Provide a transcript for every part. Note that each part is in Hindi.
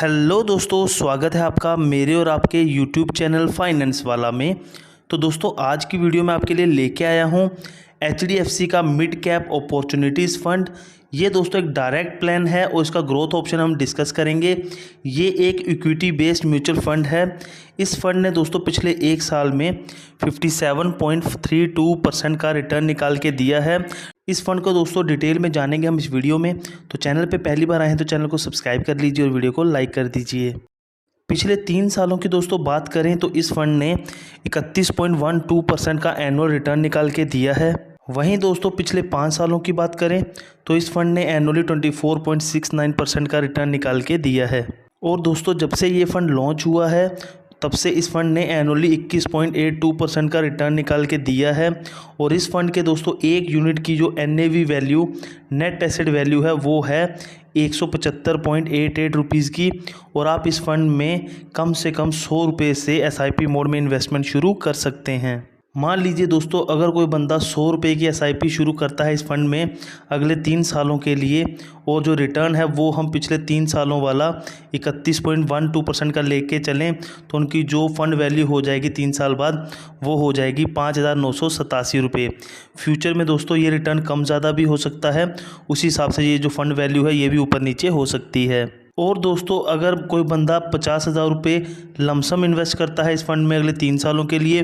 हेलो दोस्तों, स्वागत है आपका मेरे और आपके यूट्यूब चैनल फाइनेंस वाला में। तो दोस्तों आज की वीडियो में आपके लिए लेके आया हूँ HDFC का मिड कैप अपॉर्चुनिटीज़ फंड। ये दोस्तों एक डायरेक्ट प्लान है और इसका ग्रोथ ऑप्शन हम डिस्कस करेंगे। ये एक इक्विटी बेस्ड म्यूचुअल फंड है। इस फंड ने दोस्तों पिछले एक साल में 57.32% का रिटर्न निकाल के दिया है। इस फंड को दोस्तों डिटेल में जानेंगे हम इस वीडियो में। तो चैनल पे पहली बार आए हैं तो चैनल को सब्सक्राइब कर लीजिए और वीडियो को लाइक कर दीजिए। पिछले 3 सालों की दोस्तों बात करें तो इस फंड ने 31.12% का एनुअल रिटर्न निकाल के दिया है। वहीं दोस्तों पिछले 5 सालों की बात करें तो इस फंड ने एनुअली 24.69% का रिटर्न निकाल के दिया है। और दोस्तों जब से ये फंड लॉन्च हुआ है तब से इस फंड ने एनुअली 21.82% का रिटर्न निकाल के दिया है। और इस फंड के दोस्तों एक यूनिट की जो NAV value, net asset value है, वो है 175.88 रुपीज़ की। और आप इस फंड में कम से कम 100 रुपये से SIP मोड में इन्वेस्टमेंट शुरू कर सकते हैं। मान लीजिए दोस्तों अगर कोई बंदा 100 रुपये की SIP शुरू करता है इस फंड में अगले 3 सालों के लिए, और जो रिटर्न है वो हम पिछले 3 सालों वाला 31.12% का लेके चलें तो उनकी जो फंड वैल्यू हो जाएगी 3 साल बाद वो हो जाएगी 5,987 रुपये। फ्यूचर में दोस्तों ये रिटर्न कम ज़्यादा भी हो सकता है, उसी हिसाब से ये जो फंड वैल्यू है ये भी ऊपर नीचे हो सकती है। और दोस्तों अगर कोई बंदा 50,000 रुपये लमसम इन्वेस्ट करता है इस फंड में अगले 3 सालों के लिए,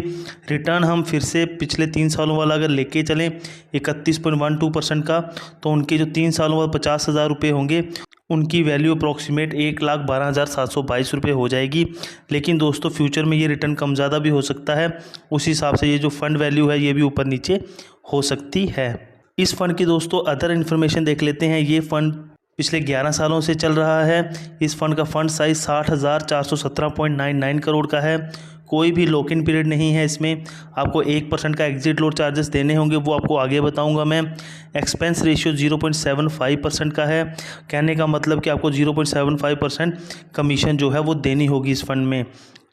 रिटर्न हम फिर से पिछले 3 सालों वाला अगर लेके चलें 31.12% का, तो उनके जो 3 सालों बाद 50,000 रुपये होंगे उनकी वैल्यू अप्रॉक्सीमेट 1,12,722 रुपये हो जाएगी। लेकिन दोस्तों फ्यूचर में ये रिटर्न कम ज़्यादा भी हो सकता है, उसी हिसाब से ये जो फंड वैल्यू है ये भी ऊपर नीचे हो सकती है। इस फंड की दोस्तों अदर इन्फॉर्मेशन देख लेते हैं। ये फंड पिछले 11 सालों से चल रहा है। इस फंड का फंड साइज 60,417.99 करोड़ का है। कोई भी लॉक इन पीरियड नहीं है इसमें। आपको 1% का एग्जिट लोड चार्जेस देने होंगे, वो आपको आगे बताऊंगा मैं। एक्सपेंस रेशियो 0.75% का है। कहने का मतलब कि आपको 0.75% कमीशन जो है वो देनी होगी इस फंड में।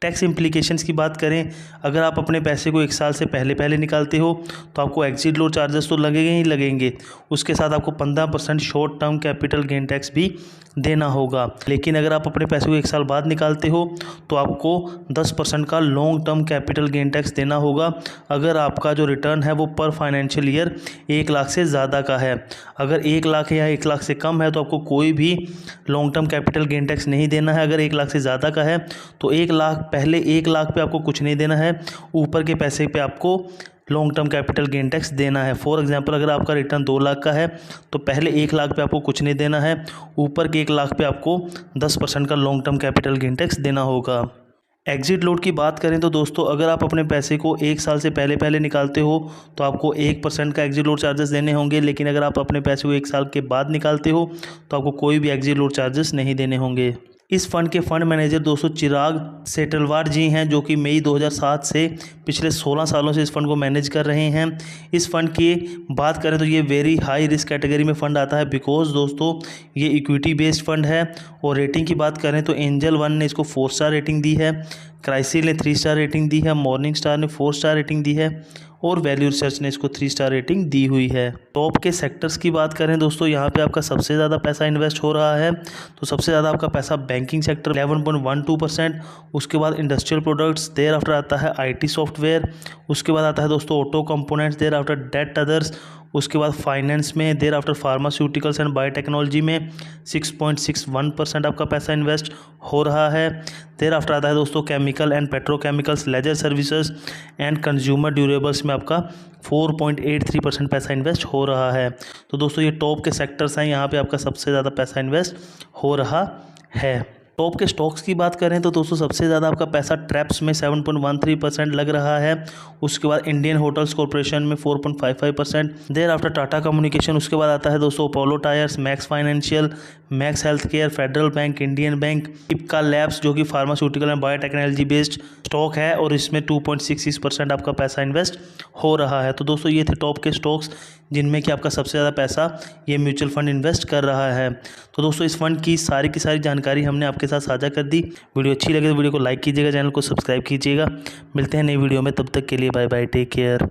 टैक्स इम्प्लीकेशंस की बात करें, अगर आप अपने पैसे को 1 साल से पहले निकालते हो तो आपको एग्जिट लोड चार्जेस तो लगेंगे ही लगेंगे, उसके साथ आपको 15% short term capital gain tax भी देना होगा। लेकिन अगर आप अपने पैसे को 1 साल बाद निकालते हो तो आपको 10% का long term capital gain tax देना होगा, अगर आपका जो रिटर्न है वो पर फाइनेंशियल ईयर 1 लाख से ज़्यादा का है। अगर 1 लाख या 1 लाख से कम है तो आपको कोई भी long term capital gain tax नहीं देना है। अगर 1 लाख से ज़्यादा का है तो 1 लाख पे आपको कुछ नहीं देना है, ऊपर के पैसे पे आपको long term capital gain tax देना है। फॉर एग्जांपल अगर आपका रिटर्न 2 लाख का है तो पहले 1 लाख पे आपको कुछ नहीं देना है, ऊपर के 1 लाख पे आपको 10% का long term capital gain tax देना होगा। एग्जिट लोड की बात करें तो दोस्तों अगर आप अपने पैसे को 1 साल से पहले निकालते हो तो आपको 1% का एग्जिट लोड चार्जेस देने होंगे। लेकिन अगर आप अपने पैसे को 1 साल के बाद निकालते हो तो आपको कोई भी एग्जिट लोड चार्जेस नहीं देने होंगे। इस फंड के फंड मैनेजर दोस्तों चिराग सेटलवार जी हैं, जो कि मई 2007 से पिछले 16 सालों से इस फंड को मैनेज कर रहे हैं। इस फंड की बात करें तो ये वेरी हाई रिस्क कैटेगरी में फ़ंड आता है, बिकॉज दोस्तों ये इक्विटी बेस्ड फंड है। और रेटिंग की बात करें तो एंजल 1 ने इसको 4 स्टार रेटिंग दी है, क्राइसिल ने 3 स्टार रेटिंग दी है, मॉर्निंग स्टार ने 4 स्टार रेटिंग दी है और वैल्यू रिसर्च ने इसको 3 स्टार रेटिंग दी हुई है। टॉप के सेक्टर्स की बात करें दोस्तों, यहाँ पे आपका सबसे ज़्यादा पैसा इन्वेस्ट हो रहा है। तो सबसे ज़्यादा आपका पैसा बैंकिंग सेक्टर 11.12%, उसके बाद इंडस्ट्रियल प्रोडक्ट्स, देयर आफ्टर आता है IT सॉफ्टवेयर, उसके बाद आता है दोस्तों auto components, thereafter that others, उसके बाद फाइनेंस में, thereafter pharmaceuticals and biotechnology में 6.61% आपका पैसा इन्वेस्ट हो रहा है। देयर आफ्टर आता है दोस्तों chemical and petrochemicals, leisure services and consumer durables में आपका 4.83% पैसा इन्वेस्ट हो रहा है। तो दोस्तों ये टॉप के सेक्टर्स हैं, यहाँ पे आपका सबसे ज़्यादा पैसा इन्वेस्ट हो रहा है। टॉप के स्टॉक्स की बात करें तो दोस्तों सबसे ज़्यादा आपका पैसा ट्रैप्स में 7.13% लग रहा है, उसके बाद इंडियन होटल्स कॉर्पोरेशन में 4.55%, देयर आफ्टर टाटा कम्युनिकेशन, उसके बाद आता है दोस्तों Apollo tyres, max financial, max health care, federal bank, Indian bank, Ipca labs जो कि pharmaceutical and biotechnology based stock है और इसमें 2.66% आपका पैसा इन्वेस्ट हो रहा है। तो दोस्तों ये थे टॉप के स्टॉक्स जिनमें कि आपका सबसे ज़्यादा पैसा ये म्यूचुअल फंड इन्वेस्ट कर रहा है। तो दोस्तों इस फंड की सारी जानकारी हमने आपके साथ साझा कर दी। वीडियो अच्छी लगे तो वीडियो को लाइक कीजिएगा, चैनल को सब्सक्राइब कीजिएगा। मिलते हैं नई वीडियो में, तब तक के लिए बाय बाय, टेक केयर।